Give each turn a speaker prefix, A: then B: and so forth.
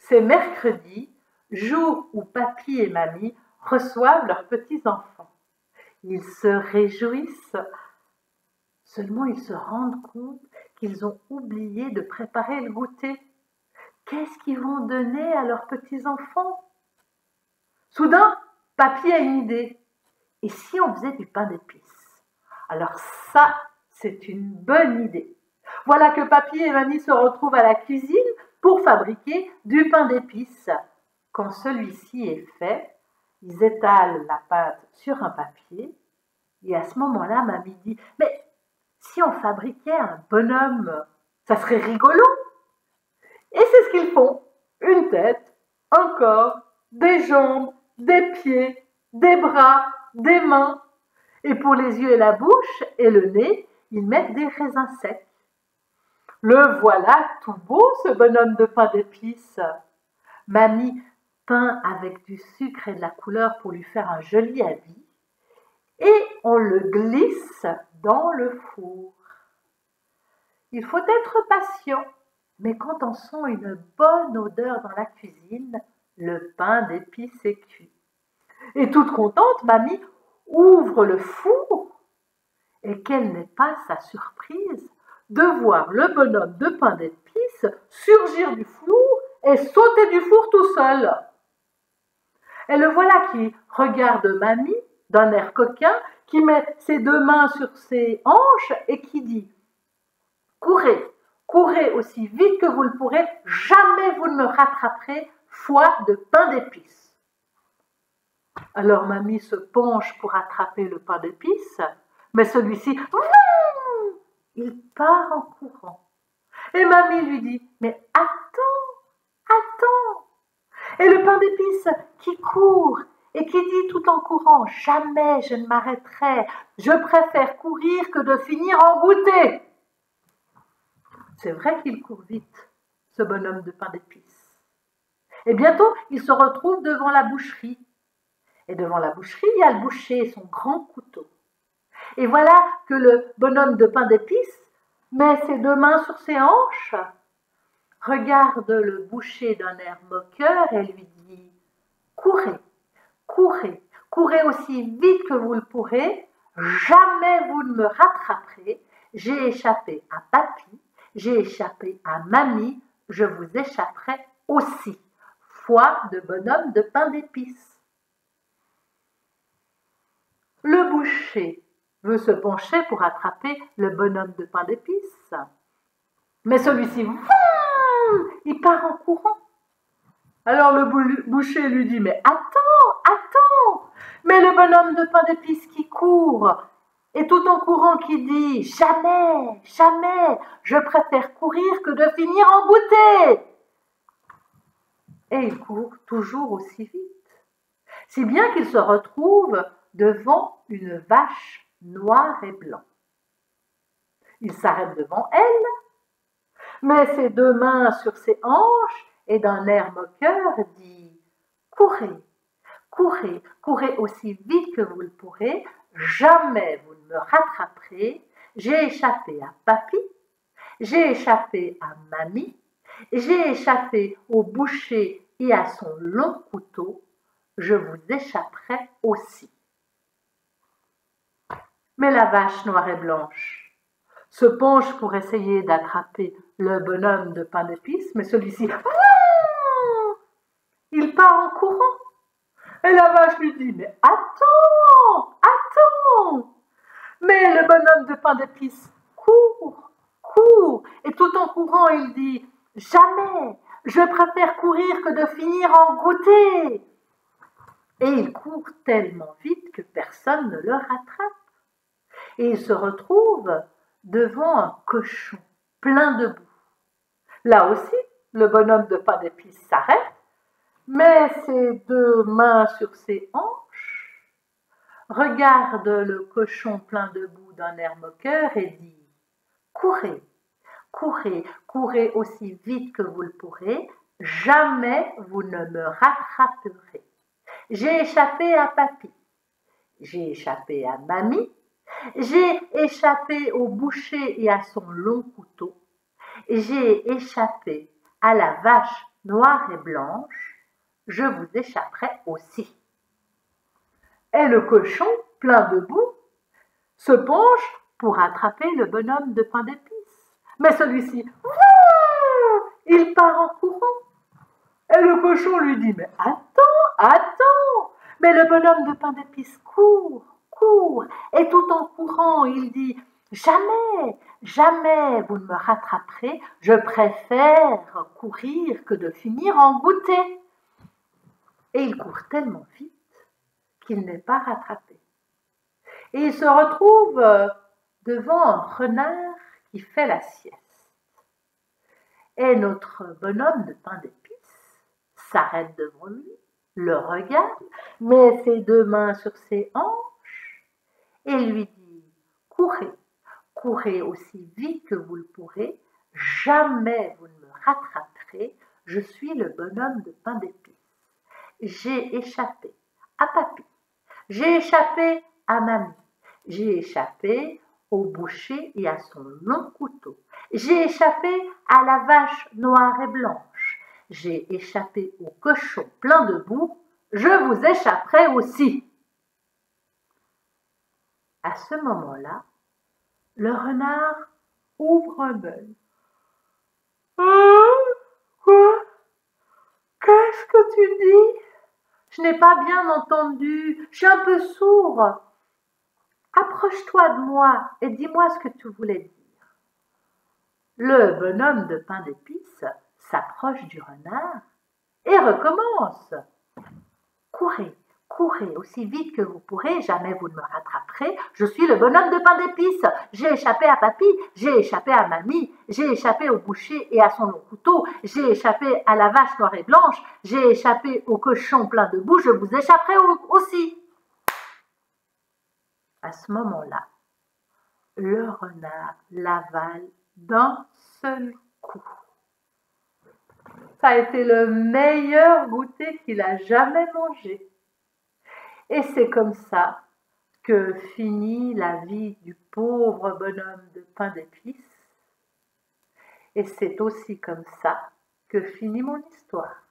A: C'est mercredi, jour où papy et mamie reçoivent leurs petits-enfants. Ils se réjouissent, seulement ils se rendent compte qu'ils ont oublié de préparer le goûter. Qu'est-ce qu'ils vont donner à leurs petits-enfants? Soudain, papy a une idée. Et si on faisait du pain d'épices? Alors ça, c'est une bonne idée. Voilà que papy et mamie se retrouvent à la cuisine pour fabriquer du pain d'épices. Quand celui-ci est fait, ils étalent la pâte sur un papier et à ce moment-là, mamie dit « Mais si on fabriquait un bonhomme, ça serait rigolo !» Et c'est ce qu'ils font. Une tête, un corps, des jambes, des pieds, des bras, des mains. Et pour les yeux et la bouche et le nez, ils mettent des raisins secs. Le voilà tout beau, ce bonhomme de pain d'épices. Mamie peint avec du sucre et de la couleur pour lui faire un joli habit. Et on le glisse dans le four. Il faut être patient, mais quand on sent une bonne odeur dans la cuisine, le pain d'épices est cuit. Et toute contente, mamie ouvre le four et quelle n'est pas sa surprise de voir le bonhomme de pain d'épices surgir du four et sauter du four tout seul. Et le voilà qui regarde mamie d'un air coquin, qui met ses deux mains sur ses hanches et qui dit « Courez, courez aussi vite que vous le pourrez, jamais vous ne me rattraperez, foi de pain d'épices. » Alors mamie se penche pour attraper le pain d'épices, mais celui-ci, il part en courant. Et mamie lui dit « Mais attends, attends !» Et le pain d'épices qui court et qui dit tout en courant « Jamais je ne m'arrêterai, je préfère courir que de finir en goûter. » C'est vrai qu'il court vite, ce bonhomme de pain d'épices. Et bientôt, il se retrouve devant la boucherie. Et devant la boucherie, il y a le boucher et son grand couteau. Et voilà que le bonhomme de pain d'épices met ses deux mains sur ses hanches, regarde le boucher d'un air moqueur et lui dit « Courez, courez, courez aussi vite que vous le pourrez, jamais vous ne me rattraperez, j'ai échappé à papy, j'ai échappé à mamie, je vous échapperai aussi. » Foi de bonhomme de pain d'épices. Le boucher veut se pencher pour attraper le bonhomme de pain d'épices. Mais celui-ci, il part en courant. Alors le boucher lui dit « Mais attends, attends !» Mais le bonhomme de pain d'épices qui court, et tout en courant qui dit « Jamais, jamais, je préfère courir que de finir en goûter !» Et il court toujours aussi vite, si bien qu'il se retrouve devant une vache noire et blanc. Il s'arrête devant elle, met ses deux mains sur ses hanches et d'un air moqueur dit « Courez, courez, courez aussi vite que vous le pourrez, jamais vous ne me rattraperez, j'ai échappé à papy, j'ai échappé à mamie, j'ai échappé au boucher et à son long couteau, je vous échapperai aussi. » Mais la vache noire et blanche se penche pour essayer d'attraper le bonhomme de pain d'épices, mais celui-ci, il part en courant. Et la vache lui dit « Mais attends, attends !» Mais le bonhomme de pain d'épices court, court, et tout en courant, il dit « Jamais, je préfère courir que de finir en goûter. » Et il court tellement vite que personne ne le rattrape. Et il se retrouve devant un cochon plein de boue. Là aussi, le bonhomme de pain d'épices s'arrête, met ses deux mains sur ses hanches, regarde le cochon plein de boue d'un air moqueur et dit « Courez, courez, courez aussi vite que vous le pourrez, jamais vous ne me rattraperez. J'ai échappé à papy, j'ai échappé à mamie, j'ai échappé au boucher et à son long couteau, j'ai échappé à la vache noire et blanche, je vous échapperai aussi. » Et le cochon, plein de boue, se penche pour attraper le bonhomme de pain d'épices. Mais celui-ci, il part en courant. Et le cochon lui dit, mais attends. Mais le bonhomme de pain d'épices court. Et tout en courant, il dit, jamais vous ne me rattraperez. Je préfère courir que de finir en goûter. Et il court tellement vite qu'il n'est pas rattrapé. Et il se retrouve devant un renard qui fait la sieste. Et notre bonhomme de pain d'épices s'arrête devant lui, le regarde, met ses 2 mains sur ses hanches et lui dit, courez aussi vite que vous le pourrez, jamais vous ne me rattraperez, je suis le bonhomme de pain d'épices. J'ai échappé à papy, j'ai échappé à mamie, j'ai échappé au boucher et à son long couteau. J'ai échappé à la vache noire et blanche. J'ai échappé au cochon plein de boue. Je vous échapperai aussi. À ce moment-là, le renard ouvre un œil. Quoi? Qu'est-ce que tu dis? Je n'ai pas bien entendu. Je suis un peu sourd. Approche-toi de moi et dis-moi ce que tu voulais dire. Le bonhomme de pain d'épices s'approche du renard et recommence. Courez aussi vite que vous pourrez, jamais vous ne me rattraperez. Je suis le bonhomme de pain d'épices. J'ai échappé à papy, j'ai échappé à mamie, j'ai échappé au boucher et à son long couteau, j'ai échappé à la vache noire et blanche, j'ai échappé au cochon plein de boue, je vous échapperai aussi. À ce moment-là, le renard l'avale d'un seul coup. Ça a été le meilleur goûter qu'il a jamais mangé. Et c'est comme ça que finit la vie du pauvre bonhomme de pain d'épices. Et c'est aussi comme ça que finit mon histoire.